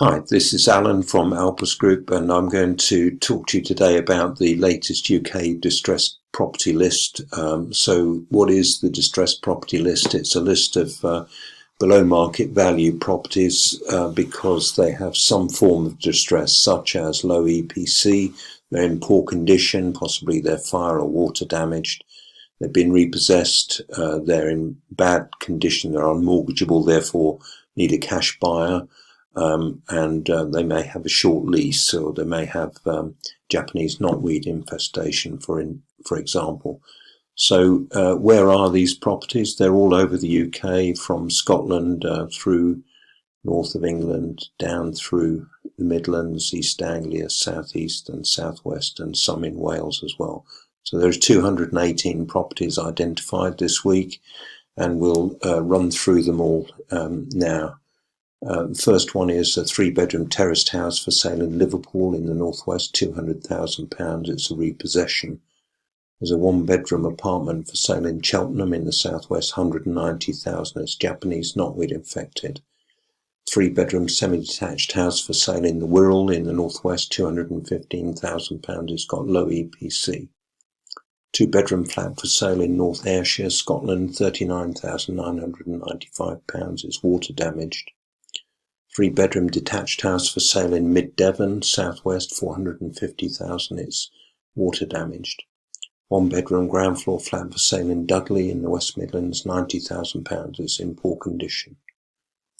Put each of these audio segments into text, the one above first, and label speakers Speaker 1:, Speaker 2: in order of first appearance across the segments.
Speaker 1: Hi, this is Alan from Alpus Group, and I'm going to talk to you today about the latest UK distressed property list. So what is the distressed property list? It's a list of below market value properties because they have some form of distress, such as low EPC, they're in poor condition, possibly they're fire or water damaged, they've been repossessed, they're in bad condition, they're unmortgageable, therefore need a cash buyer. And they may have a short lease, or they may have Japanese knotweed infestation, for example. So where are these properties? They're all over the UK, from Scotland through north of England, down through the Midlands, East Anglia, South East and South West, and some in Wales as well. So there's 218 properties identified this week, and we'll run through them all now. The first one is a 3-bedroom terraced house for sale in Liverpool in the northwest, £200,000. It's a repossession. There's a 1-bedroom apartment for sale in Cheltenham in the southwest, £190,000. It's Japanese knotweed infected. 3-bedroom semi-detached house for sale in the Wirral in the northwest, £215,000. It's got low EPC. 2-bedroom flat for sale in North Ayrshire, Scotland, £39,995. It's water damaged. 3-bedroom detached house for sale in Mid Devon, southwest, £450,000. It's water damaged. 1-bedroom ground floor flat for sale in Dudley in the West Midlands, £90,000. It's in poor condition.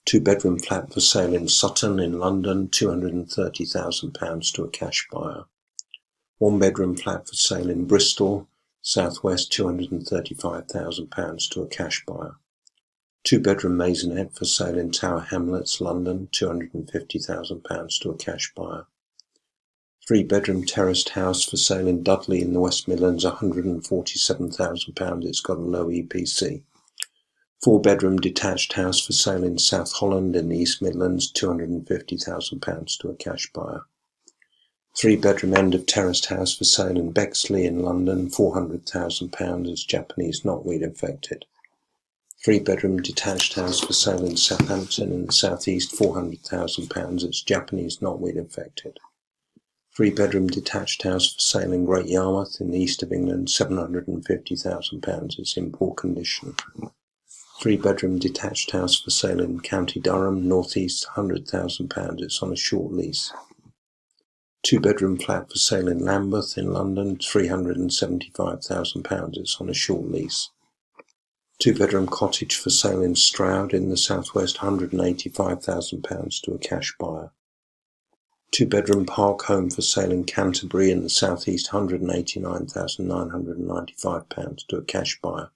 Speaker 1: 2-bedroom flat for sale in Sutton in London, £230,000 to a cash buyer. 1-bedroom flat for sale in Bristol, southwest, £235,000 to a cash buyer. 2-bedroom maisonette for sale in Tower Hamlets, London, £250,000 to a cash buyer. 3-bedroom terraced house for sale in Dudley in the West Midlands, £147,000. It's got a low EPC. 4-bedroom detached house for sale in South Holland in the East Midlands, £250,000 to a cash buyer. 3-bedroom end of terraced house for sale in Bexley in London, £400,000. It's Japanese knotweed infected. 3-bedroom detached house for sale in Southampton in the southeast, £400,000. It's Japanese knotweed infected. 3-bedroom detached house for sale in Great Yarmouth in the east of England, £750,000. It's in poor condition. 3-bedroom detached house for sale in County Durham, northeast, £100,000. It's on a short lease. 2-bedroom flat for sale in Lambeth in London, £375,000. It's on a short lease. 2-bedroom cottage for sale in Stroud in the southwest, £185,000 to a cash buyer. 2-bedroom park home for sale in Canterbury in the southeast, £189,995 to a cash buyer.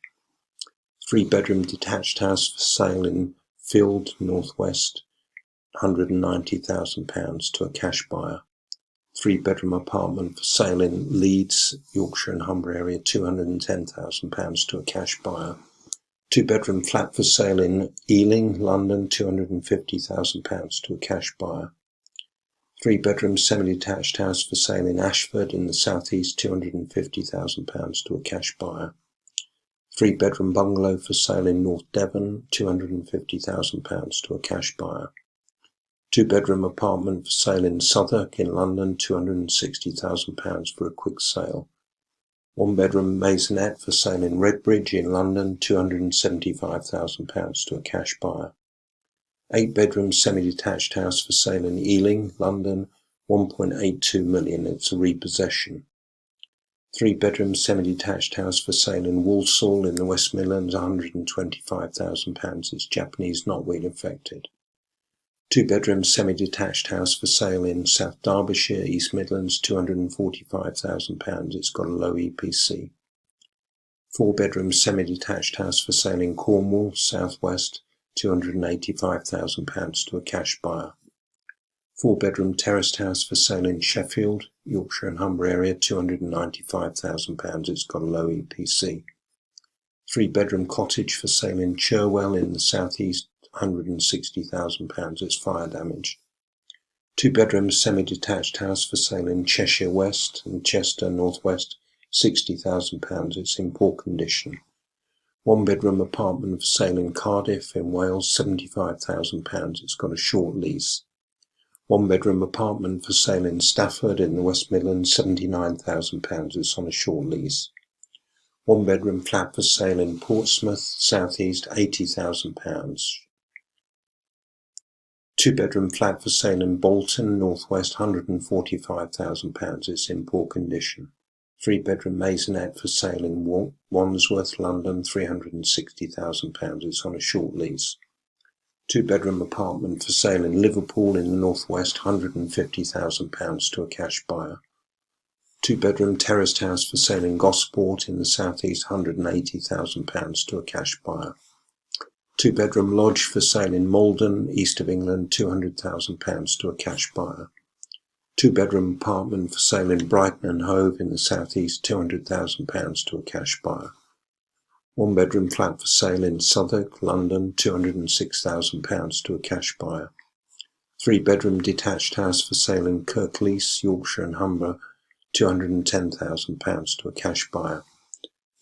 Speaker 1: 3-bedroom detached house for sale in Field, northwest, £190,000 to a cash buyer. 3-bedroom apartment for sale in Leeds, Yorkshire and Humber area, £210,000 to a cash buyer. 2-bedroom flat for sale in Ealing, London, £250,000 to a cash buyer. 3-bedroom semi-detached house for sale in Ashford in the southeast, £250,000 to a cash buyer. 3-bedroom bungalow for sale in North Devon, £250,000 to a cash buyer. 2-bedroom apartment for sale in Southwark in London, £260,000 for a quick sale. 1-bedroom maisonette for sale in Redbridge in London, £275,000 to a cash buyer. 8-bedroom semi-detached house for sale in Ealing, London, £1.82 million. It's a repossession. 3-bedroom semi-detached house for sale in Walsall in the West Midlands, £125,000. It's Japanese knotweed infected. 2-bedroom semi-detached house for sale in South Derbyshire, East Midlands, £245,000. It's got a low EPC. 4-bedroom semi-detached house for sale in Cornwall, southwest, £285,000 to a cash buyer. 4-bedroom terraced house for sale in Sheffield, Yorkshire and Humber area, £295,000. It's got a low EPC. 3-bedroom cottage for sale in Cherwell in the southeast, £160,000. It's fire damaged. 2-bedroom semi-detached house for sale in Cheshire West and Chester Northwest, £60,000. It's in poor condition. 1-bedroom apartment for sale in Cardiff in Wales, £75,000. It's got a short lease. 1-bedroom apartment for sale in Stafford in the West Midlands, £79,000. It's on a short lease. 1-bedroom flat for sale in Portsmouth, South East, £80,000. 2-bedroom flat for sale in Bolton, North West, £145,000. It's in poor condition. 3-bedroom maisonette for sale in Wandsworth, London, £360,000. It's on a short lease. 2-bedroom apartment for sale in Liverpool in the North West, £150,000 to a cash buyer. 2-bedroom terraced house for sale in Gosport in the South East, £180,000 to a cash buyer. 2-bedroom lodge for sale in Malden, East of England, £200,000 to a cash buyer. 2-bedroom apartment for sale in Brighton and Hove in the South East, £200,000 to a cash buyer. 1-bedroom flat for sale in Southwark, London, £206,000 to a cash buyer. 3-bedroom detached house for sale in Kirklees, Yorkshire and Humber, £210,000 to a cash buyer.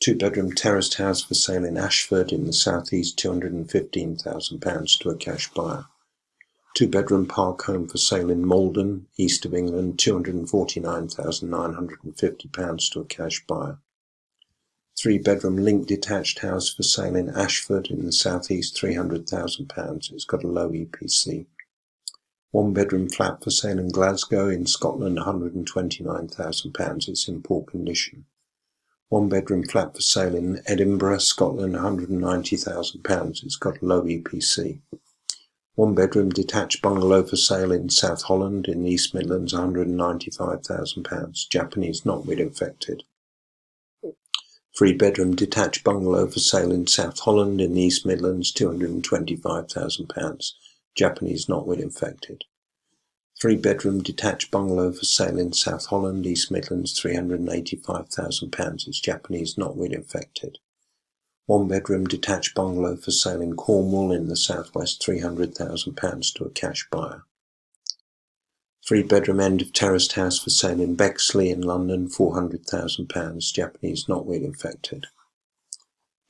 Speaker 1: 2-bedroom terraced house for sale in Ashford in the South East, £215,000 to a cash buyer. 2-bedroom park home for sale in Malden, East of England, £249,950 to a cash buyer. 3-bedroom linked detached house for sale in Ashford in the South East, £300,000. It's got a low EPC. 1-bedroom flat for sale in Glasgow in Scotland, £129,000. It's in poor condition. 1-bedroom flat for sale in Edinburgh, Scotland, £190,000. It's got a low EPC. 1-bedroom detached bungalow for sale in South Holland in the East Midlands, £195,000. Japanese knotweed infected. 3-bedroom detached bungalow for sale in South Holland in the East Midlands, £225,000. Japanese knotweed infected. 3-bedroom detached bungalow for sale in South Holland, East Midlands, £385,000. It's Japanese knotweed infected. 1-bedroom detached bungalow for sale in Cornwall in the southwest, £300,000 to a cash buyer. 3-bedroom end of terraced house for sale in Bexley in London, £400,000, Japanese knotweed infected.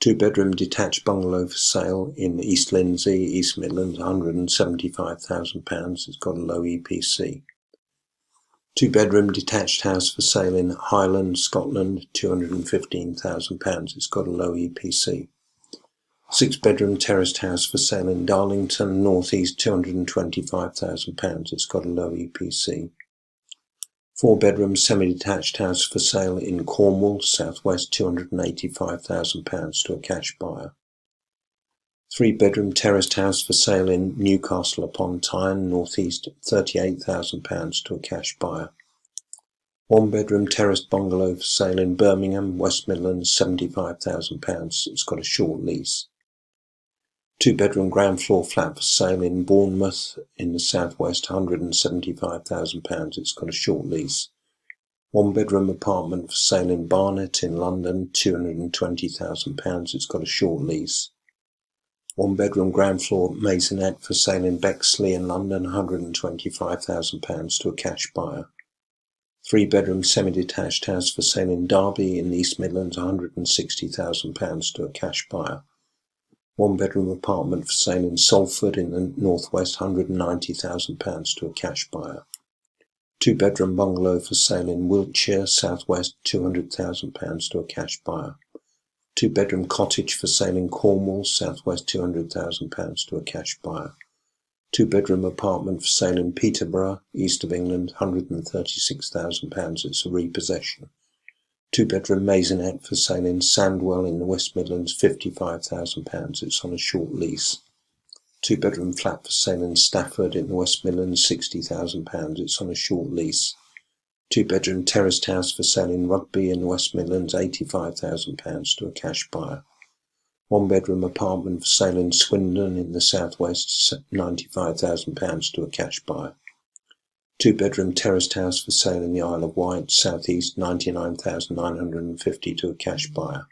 Speaker 1: 2-bedroom detached bungalow for sale in East Lindsey, East Midlands, £175,000. It's got a low EPC. 2-bedroom detached house for sale in Highland, Scotland, £215,000. It's got a low EPC. 6-bedroom terraced house for sale in Darlington, North East, £225,000. It's got a low EPC. 4-bedroom semi-detached house for sale in Cornwall, Southwest, £285,000 to a cash buyer. 3-bedroom terraced house for sale in Newcastle upon Tyne, North East, £38,000 to a cash buyer. 1-bedroom terraced bungalow for sale in Birmingham, West Midlands, £75,000. It's got a short lease. 2-bedroom ground floor flat for sale in Bournemouth in the southwest, £175,000. It's got a short lease. 1-bedroom apartment for sale in Barnet in London, £220,000. It's got a short lease. 1-bedroom ground floor maisonette for sale in Bexley in London, £125,000 to a cash buyer. 3-bedroom semi-detached house for sale in Derby in the East Midlands, £160,000 to a cash buyer. 1-bedroom apartment for sale in Salford in the northwest, £190,000 to a cash buyer. 2-bedroom bungalow for sale in Wiltshire, southwest, £200,000 to a cash buyer. 2-bedroom cottage for sale in Cornwall, southwest, £200,000 to a cash buyer. 2-bedroom apartment for sale in Peterborough, east of England, £136,000. It's a repossession. 2-bedroom maisonette for sale in Sandwell in the West Midlands, £55,000. It's on a short lease. 2-bedroom flat for sale in Stafford in the West Midlands, £60,000. It's on a short lease. 2-bedroom terraced house for sale in Rugby in the West Midlands, £85,000 to a cash buyer. 1-bedroom apartment for sale in Swindon in the southwest, £95,000 to a cash buyer. 2-bedroom terraced house for sale in the Isle of Wight, southeast, £99,950 to a cash buyer.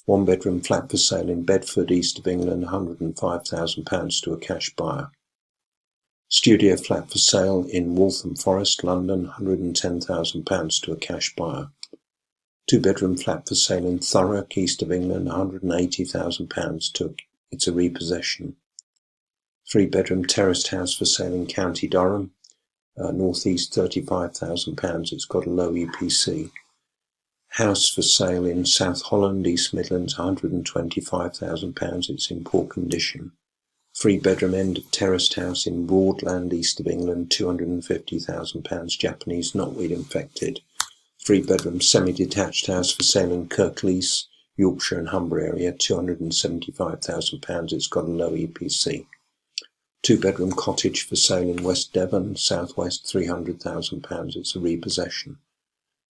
Speaker 1: 1-bedroom flat for sale in Bedford, east of England, £105,000 to a cash buyer. Studio flat for sale in Waltham Forest, London, £110,000 to a cash buyer. 2-bedroom flat for sale in Thurrock, east of England, £180,000 to it's a repossession. 3-bedroom terraced house for sale in County Durham, North East £35,000, it's got a low EPC. House for sale in South Holland, East Midlands, £125,000, it's in poor condition. 3-bedroom end of terraced house in Broadland, east of England, £250,000, Japanese knotweed infected. 3-bedroom semi-detached house for sale in Kirklees, Yorkshire and Humber area, £275,000, it's got a low EPC. 2-bedroom cottage for sale in West Devon, southwest, £300,000, it's a repossession.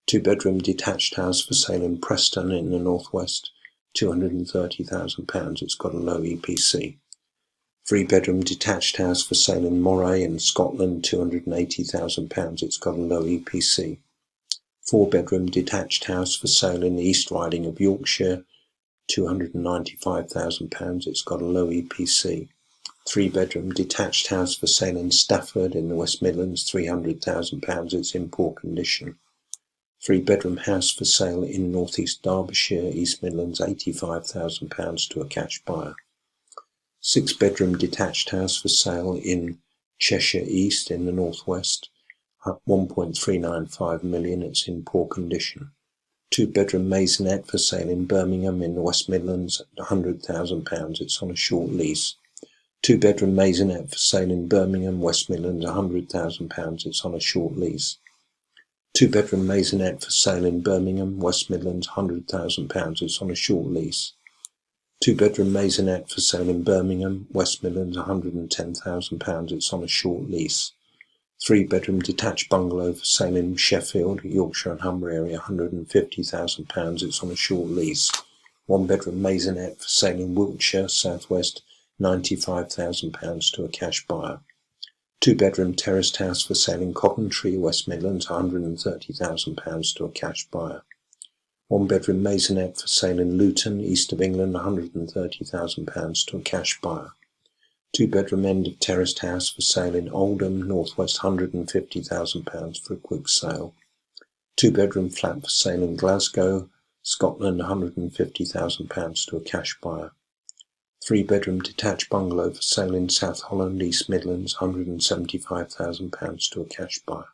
Speaker 1: 2-bedroom detached house for sale in Preston in the northwest, £230,000, it's got a low EPC. 3-bedroom detached house for sale in Moray in Scotland, £280,000, it's got a low EPC. 4-bedroom detached house for sale in the East Riding of Yorkshire, £295,000, it's got a low EPC. 3-bedroom detached house for sale in Stafford in the West Midlands, £300,000, it's in poor condition. 3-bedroom house for sale in North East Derbyshire, East Midlands, £85,000 to a cash buyer. 6-bedroom detached house for sale in Cheshire East in the northwest, £1.395 million, it's in poor condition. 2-bedroom maisonette for sale in Birmingham in the West Midlands, £100,000, it's on a short lease. 2-bedroom maisonette for sale in Birmingham, West Midlands, £100,000, it's on a short lease. 2-bedroom maisonette for sale in Birmingham, West Midlands, £100,000, it's on a short lease. 2-bedroom maisonette for sale in Birmingham, West Midlands, £110,000, it's on a short lease. 3-bedroom detached bungalow for sale in Sheffield, Yorkshire and Humber area, £150,000, it's on a short lease. 1-bedroom maisonette for sale in Wiltshire, southwest, £95,000 to a cash buyer. 2-bedroom terraced house for sale in Coventry, West Midlands, £130,000 to a cash buyer. 1-bedroom maisonette for sale in Luton, east of England, £130,000 to a cash buyer. 2-bedroom end of terraced house for sale in Oldham, northwest, £150,000 for a quick sale. 2-bedroom flat for sale in Glasgow, Scotland, £150,000 to a cash buyer. 3-bedroom detached bungalow for sale in South Holland, East Midlands, £175,000 to a cash buyer.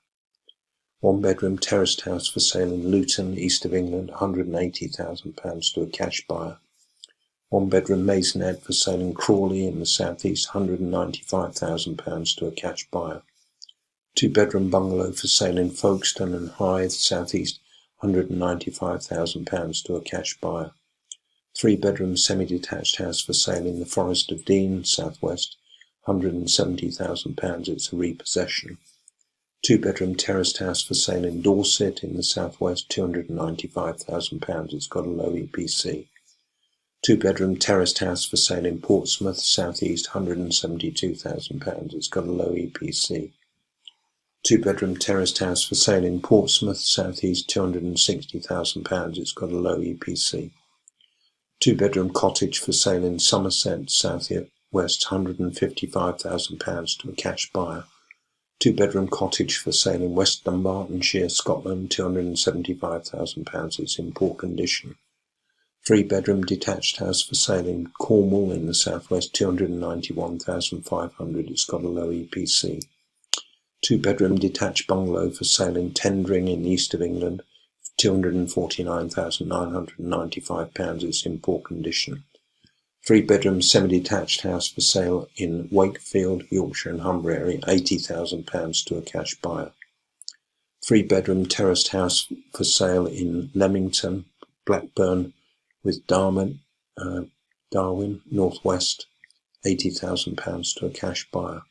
Speaker 1: 1-bedroom terraced house for sale in Luton, east of England, £180,000 to a cash buyer. 1-bedroom maisonette for sale in Crawley in the southeast, £195,000 to a cash buyer. 2-bedroom bungalow for sale in Folkestone and Hythe, southeast, £195,000 to a cash buyer. 3-bedroom semi-detached house for sale in the Forest of Dean, southwest, £170,000, it's a repossession. 2-bedroom terraced house for sale in Dorset in the southwest, £295,000, it's got a low EPC. 2-bedroom terraced house for sale in Portsmouth, southeast, £172,000, it's got a low EPC. 2-bedroom terraced house for sale in Portsmouth, southeast, £260,000, it's got a low EPC. 2-bedroom cottage for sale in Somerset, southwest, £155,000 to a cash buyer. 2-bedroom cottage for sale in West Dunbartonshire, Scotland, £275,000, it's in poor condition. 3-bedroom detached house for sale in Cornwall in the southwest, £291,500, it's got a low EPC. 2-bedroom detached bungalow for sale in Tendring in the east of England, £249,995, it's in poor condition. 3-bedroom semi-detached house for sale in Wakefield, Yorkshire and Humber area, £80,000 to a cash buyer. 3-bedroom terraced house for sale in Leamington, Blackburn with Darwin, northwest, £80,000 to a cash buyer.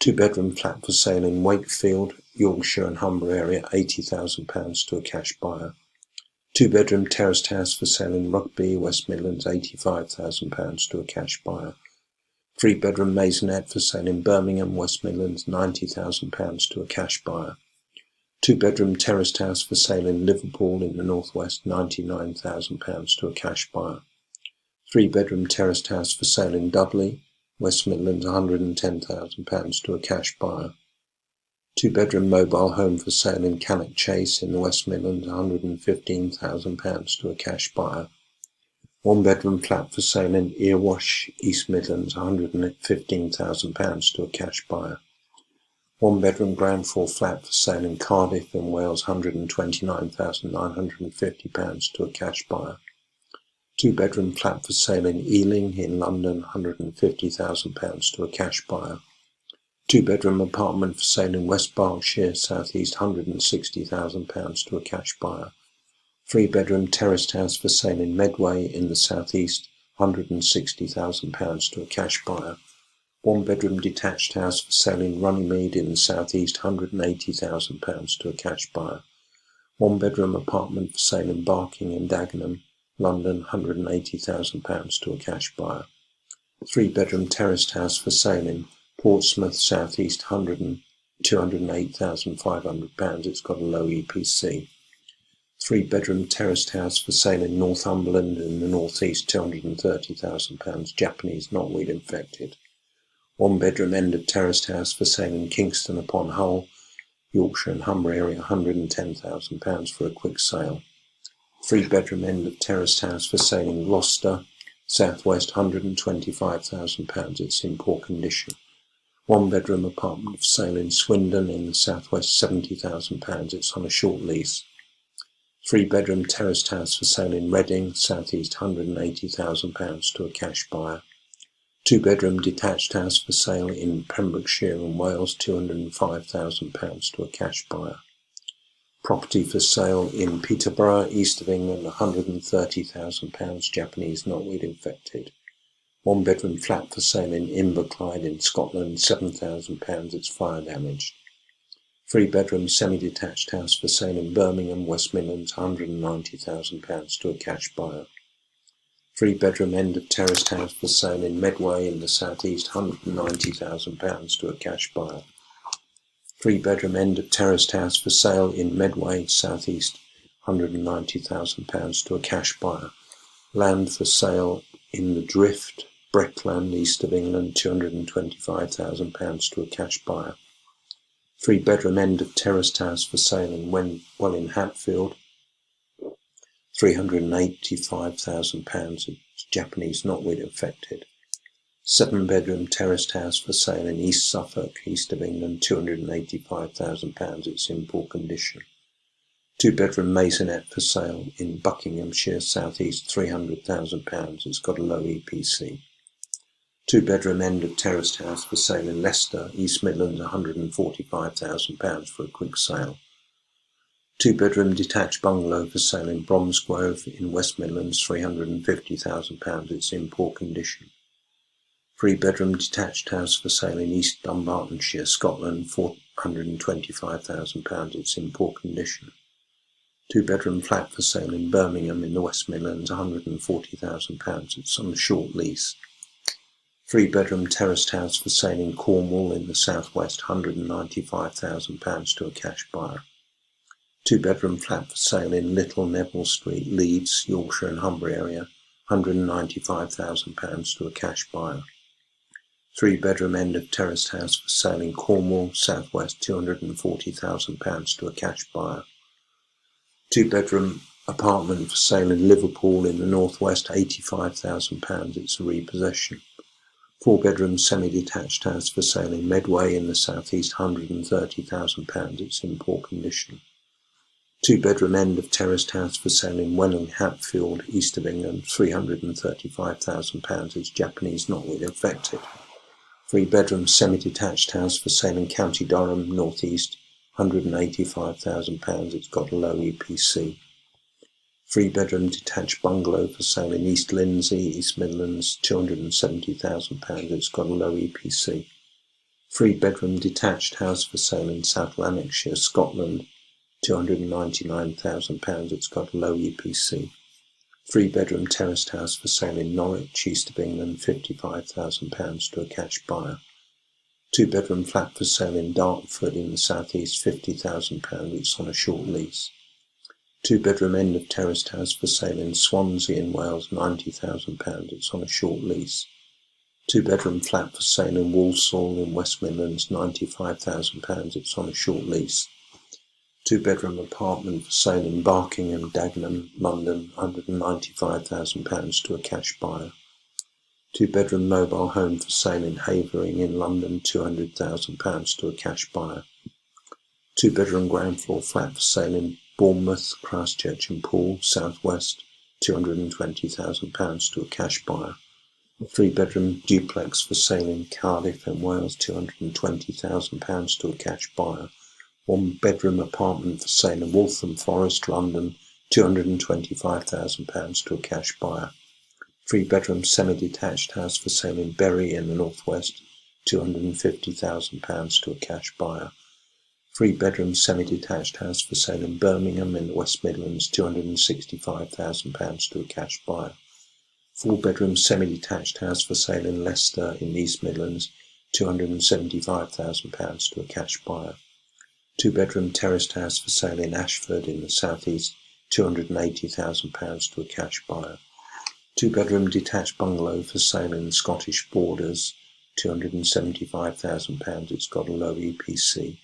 Speaker 1: 2-bedroom flat for sale in Wakefield, Yorkshire and Humber area, £80,000 to a cash buyer. 2-bedroom terraced house for sale in Rugby, West Midlands, £85,000 to a cash buyer. 3-bedroom maisonette for sale in Birmingham, West Midlands, £90,000 to a cash buyer. 2-bedroom terraced house for sale in Liverpool in the northwest, £99,000 to a cash buyer. 3-bedroom terraced house for sale in Dudley, West Midlands, £110,000 to a cash buyer. 2-bedroom mobile home for sale in Cannock Chase in the West Midlands, £115,000 to a cash buyer. 1-bedroom flat for sale in Erewash, East Midlands, £115,000 to a cash buyer. One bedroom ground floor flat for sale in Cardiff in Wales, £129,950 to a cash buyer. Two bedroom flat for sale in Ealing in London, £150,000 to a cash buyer. Two bedroom apartment for sale in West Berkshire, South East, £160,000 to a cash buyer. Three bedroom terraced house for sale in Medway in the South East, £160,000 to a cash buyer. One bedroom detached house for sale in Runnymede in the South East, £180,000 to a cash buyer. One bedroom apartment for sale in Barking and Dagenham, London, £180,000 to a cash buyer. Three bedroom terraced house for sale in Portsmouth, South East, £208,500. It's got a low EPC. Three bedroom terraced house for sale in Northumberland in the North East, £230,000. Japanese, knotweed infected. One bedroom end of terraced house for sale in Kingston upon Hull, Yorkshire and Humber area, £110,000 for a quick sale. Three bedroom end of terraced house for sale in Gloucester, South West, £125,000. It's in poor condition. One bedroom apartment for sale in Swindon in the South West, £70,000. It's on a short lease. Three bedroom terraced house for sale in Reading, South East, £180,000 to a cash buyer. Two bedroom detached house for sale in Pembrokeshire and Wales, £205,000 to a cash buyer. Property for sale in Peterborough, east of England, £130,000, Japanese, knotweed infected. One bedroom flat for sale in Inverclyde in Scotland, £7,000, it's fire damaged. Three bedroom semi-detached house for sale in Birmingham, West Midlands, £190,000 to a cash buyer. Three bedroom end of terraced house for sale in Medway in the South East, £190,000 to a cash buyer. Three bedroom end of terraced house for sale in Medway, South East, £190,000 to a cash buyer. Land for sale in the Drift, Breckland, east of England, £225,000 to a cash buyer. Three bedroom end of terraced house for sale in Welling Hatfield, £385,000. It's Japanese, knotweed infected. Seven bedroom terraced house for sale in East Suffolk, east of England, £285,000. It's in poor condition. Two bedroom maisonette for sale in Buckinghamshire, South East, £300,000. It's got a low EPC. Two bedroom end of terraced house for sale in Leicester, East Midlands, £145,000 for a quick sale. Two bedroom detached bungalow for sale in Bromsgrove in West Midlands, £350,000. It's in poor condition. Three bedroom detached house for sale in East Dunbartonshire, Scotland, £425,000. It's in poor condition. Two bedroom flat for sale in Birmingham in the West Midlands, £140,000. It's on a short lease. Three bedroom terraced house for sale in Cornwall in the South West, £195,000 to a cash buyer. Two bedroom flat for sale in Little Neville Street, Leeds, Yorkshire and Humber area, £195,000 to a cash buyer. Three bedroom end of terraced house for sale in Cornwall, South West, £240,000 to a cash buyer. Two bedroom apartment for sale in Liverpool in the North West, £85,000. It's a repossession. Four bedroom semi-detached house for sale in Medway in the South East, £130,000. It's in poor condition. Two bedroom end of terraced house for sale in Welling Hatfield, east of England, £335,000. It's Japanese, knotweed infected. Three bedroom semi-detached house for sale in County Durham, North East, £185,000. It's got a low EPC. Three bedroom detached bungalow for sale in East Lindsey, East Midlands, £270,000. It's got a low EPC. Three bedroom detached house for sale in South Lanarkshire, Scotland, £299,000. It's got a low EPC. Three bedroom terraced house for sale in Norwich, east of England, £55,000 to a cash buyer. Two bedroom flat for sale in Dartford in the South East, £50,000. It's on a short lease. Two bedroom end of terraced house for sale in Swansea in Wales, £90,000. It's on a short lease. Two bedroom flat for sale in Walsall in West Midlands, £95,000. It's on a short lease. Two bedroom apartment for sale in Barking and Dagenham, London, £195,000 to a cash buyer. 2-bedroom mobile home for sale in Havering in London, £200,000 to a cash buyer. 2-bedroom ground floor flat for sale in Bournemouth, Christchurch and Poole, South West, £220,000 to a cash buyer. 3-bedroom duplex for sale in Cardiff in Wales, £220,000 to a cash buyer. 1-bedroom apartment for sale in Waltham Forest, London, £225,000 to a cash buyer. 3-bedroom semi-detached house for sale in Bury in the northwest, £250,000 to a cash buyer. 3-bedroom semi-detached house for sale in Birmingham in the West Midlands, £265,000 to a cash buyer. 4-bedroom semi-detached house for sale in Leicester in the East Midlands, £275,000 to a cash buyer. 2-bedroom terraced house for sale in Ashford in the South East, £280,000 to a cash buyer. 2-bedroom detached bungalow for sale in the Scottish Borders, £275,000. It's got a low EPC.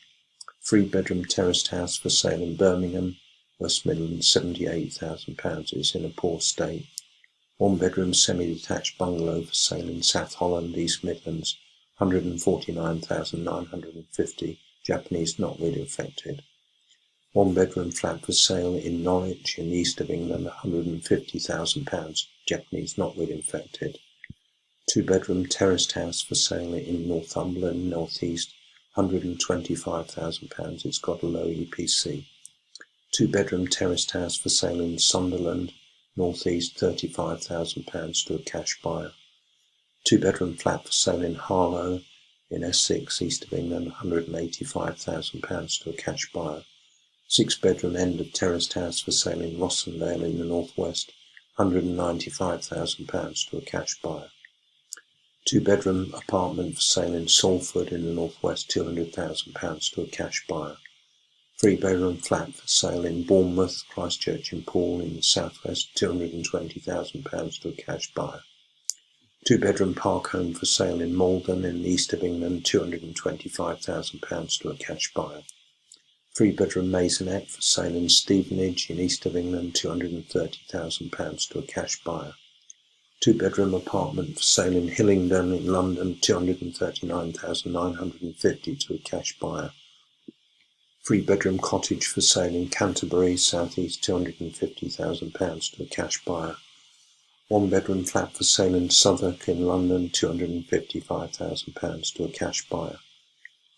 Speaker 1: 3-bedroom terraced house for sale in Birmingham, West Midlands, £78,000. It's in a poor state. 1-bedroom semi-detached bungalow for sale in South Holland, East Midlands, £149,950. Japanese knotweed infected. 1-bedroom flat for sale in Norwich in the east of England, £150,000. Japanese knotweed infected. 2-bedroom terraced house for sale in Northumberland, North East, £125,000. It's got a low EPC. 2-bedroom terraced house for sale in Sunderland, North East, £35,000 to a cash buyer. 2-bedroom flat for sale in Harlow in Essex, east of England, £185,000 to a cash buyer. 6-bedroom end of terraced house for sale in Rossendale in the northwest, £195,000 to a cash buyer. 2-bedroom apartment for sale in Salford in the northwest, £200,000 to a cash buyer. 3-bedroom flat for sale in Bournemouth, Christchurch and Poole in the southwest, £220,000 to a cash buyer. 2-bedroom park home for sale in Malden in the east of England, £225,000 to a cash buyer. 3-bedroom maisonette for sale in Stevenage in east of England, £230,000 to a cash buyer. 2-bedroom apartment for sale in Hillingdon in London, £239,950 to a cash buyer. 3-bedroom cottage for sale in Canterbury, South East, £250,000 to a cash buyer. 1-bedroom flat for sale in Southwark in London, £255,000 to a cash buyer.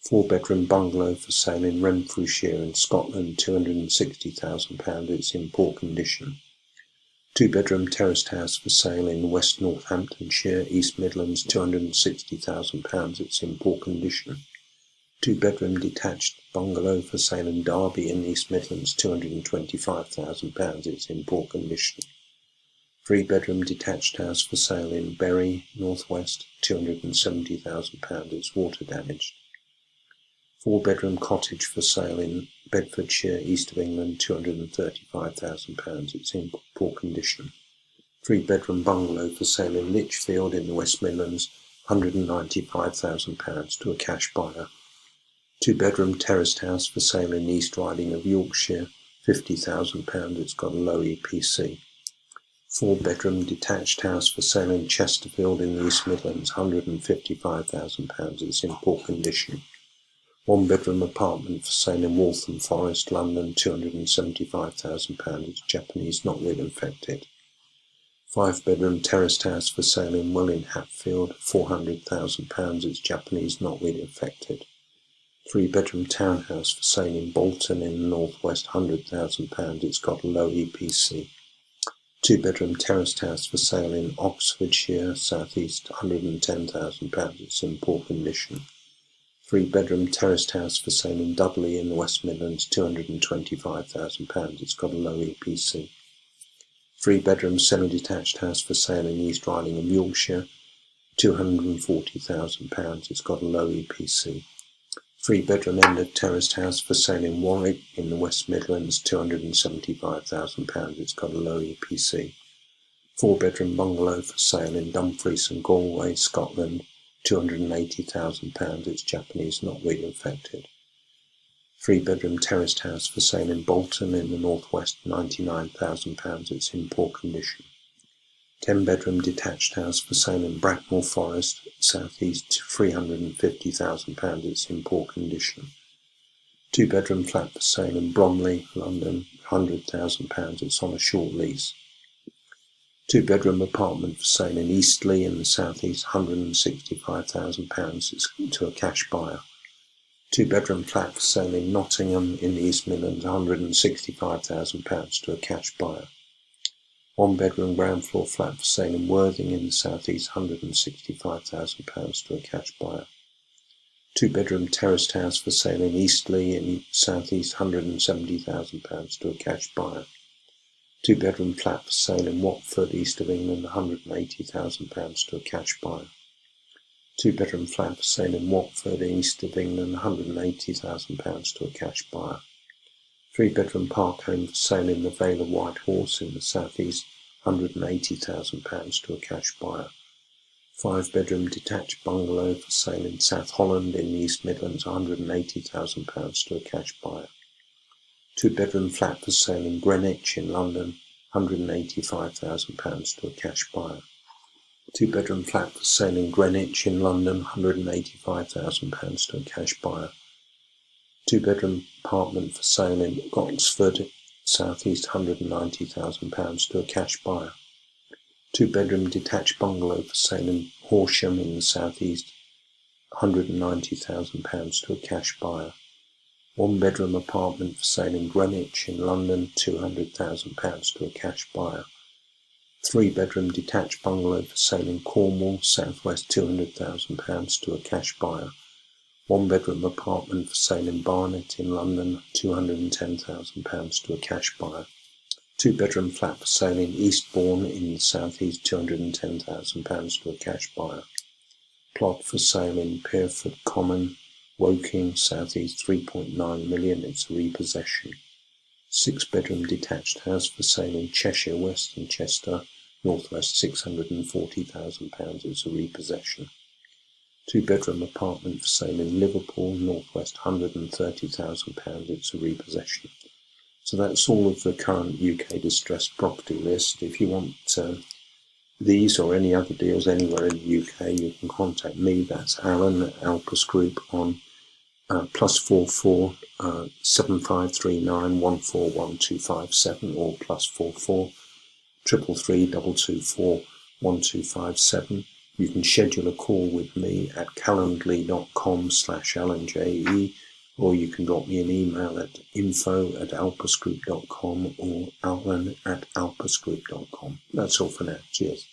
Speaker 1: 4-bedroom bungalow for sale in Renfrewshire in Scotland, £260,000. It's in poor condition. 2-bedroom terraced house for sale in West Northamptonshire, East Midlands, £260,000. It's in poor condition. 2-bedroom detached bungalow for sale in Derby in East Midlands, £225,000. It's in poor condition. 3-bedroom detached house for sale in Bury, Northwest, £270,000. It's water damaged. 4-bedroom cottage for sale in Bedfordshire, east of England, £235,000. It's in poor condition. 3-bedroom bungalow for sale in Lichfield in the West Midlands, £195,000 to a cash buyer. 2-bedroom terraced house for sale in East Riding of Yorkshire, £50,000. It's got a low EPC. 4-bedroom detached house for sale in Chesterfield in the East Midlands, £155,000. It's in poor condition. 1-bedroom apartment for sale in Waltham Forest, London, £275,000. It's Japanese knotweed infected. 5-bedroom terraced house for sale in Welling Hatfield, £400,000. It's Japanese knotweed infected. 3-bedroom townhouse for sale in Bolton in the northwest, £100,000. It's got a low EPC. 2-bedroom terraced house for sale in Oxfordshire, South East, £110,000. It's in poor condition. 3-bedroom terraced house for sale in Dudley in the West Midlands, £225,000. It's got a low EPC. 3-bedroom semi-detached house for sale in East Riding of Yorkshire, £240,000. It's got a low EPC. 3-bedroom end of terraced house for sale in Warwick in the West Midlands, £275,000. It's got a low EPC. 4-bedroom bungalow for sale in Dumfries and Galway, Scotland, £280,000. It's Japanese knotweed infected. 3-bedroom terraced house for sale in Bolton in the northwest, £99,000. It's in poor condition. 10-bedroom detached house for sale in Bracknell Forest, South East, £350,000. It's in poor condition. 2-bedroom flat for sale in Bromley, London, £100,000. It's on a short lease. 2-bedroom apartment for sale in Eastleigh in the South East, £165,000. It's to a cash buyer. 2-bedroom flat for sale in Nottingham in the East Midlands, £165,000 to a cash buyer. 1-bedroom ground floor flat for sale in Worthing in the South East, £165,000 to a cash buyer. 2-bedroom terraced house for sale in Eastleigh in the South East, £170,000 to a cash buyer. 2-bedroom flat for sale in Watford, East of England, £180,000 to a cash buyer. 2-bedroom flat for sale in Watford, East of England, £180,000 to a cash buyer. 3-bedroom park home for sale in the Vale of White Horse in the South East, £180,000 to a cash buyer. 5-bedroom detached bungalow for sale in South Holland in the East Midlands, £180,000 to a cash buyer. 2-bedroom flat for sale in Greenwich in London, £185,000 to a cash buyer. 2-bedroom flat for sale in Greenwich in London, £185,000 to a cash buyer. 2-bedroom apartment for sale in Oxford, South East, £190,000 to a cash buyer. 2-bedroom detached bungalow for sale in Horsham in the South East, £190,000 to a cash buyer. 1-bedroom apartment for sale in Greenwich in London, £200,000 to a cash buyer. 3-bedroom detached bungalow for sale in Cornwall, South West, £200,000 to a cash buyer. 1-bedroom apartment for sale in Barnet in London, £210,000 to a cash buyer. 2-bedroom flat for sale in Eastbourne in the South East, £210,000 to a cash buyer. Plot for sale in Pierford Common, Woking, South East, £3.9 million. It's a repossession. 6-bedroom detached house for sale in Cheshire, West and Chester, North West, £640,000. It's a repossession. 2-bedroom apartment for sale in Liverpool, North West, £130,000. It's a repossession. So that's all of the current UK distressed property list. If you want these or any other deals anywhere in the UK, you can contact me. That's Alan at Alpus Group on +44 7539 141257 or +44 333 224 1257. You can schedule a call with me at calendly.com/AlanJE, or you can drop me an email at info@alpusgroup.com or alan@alpusgroup.com. That's all for now. Cheers.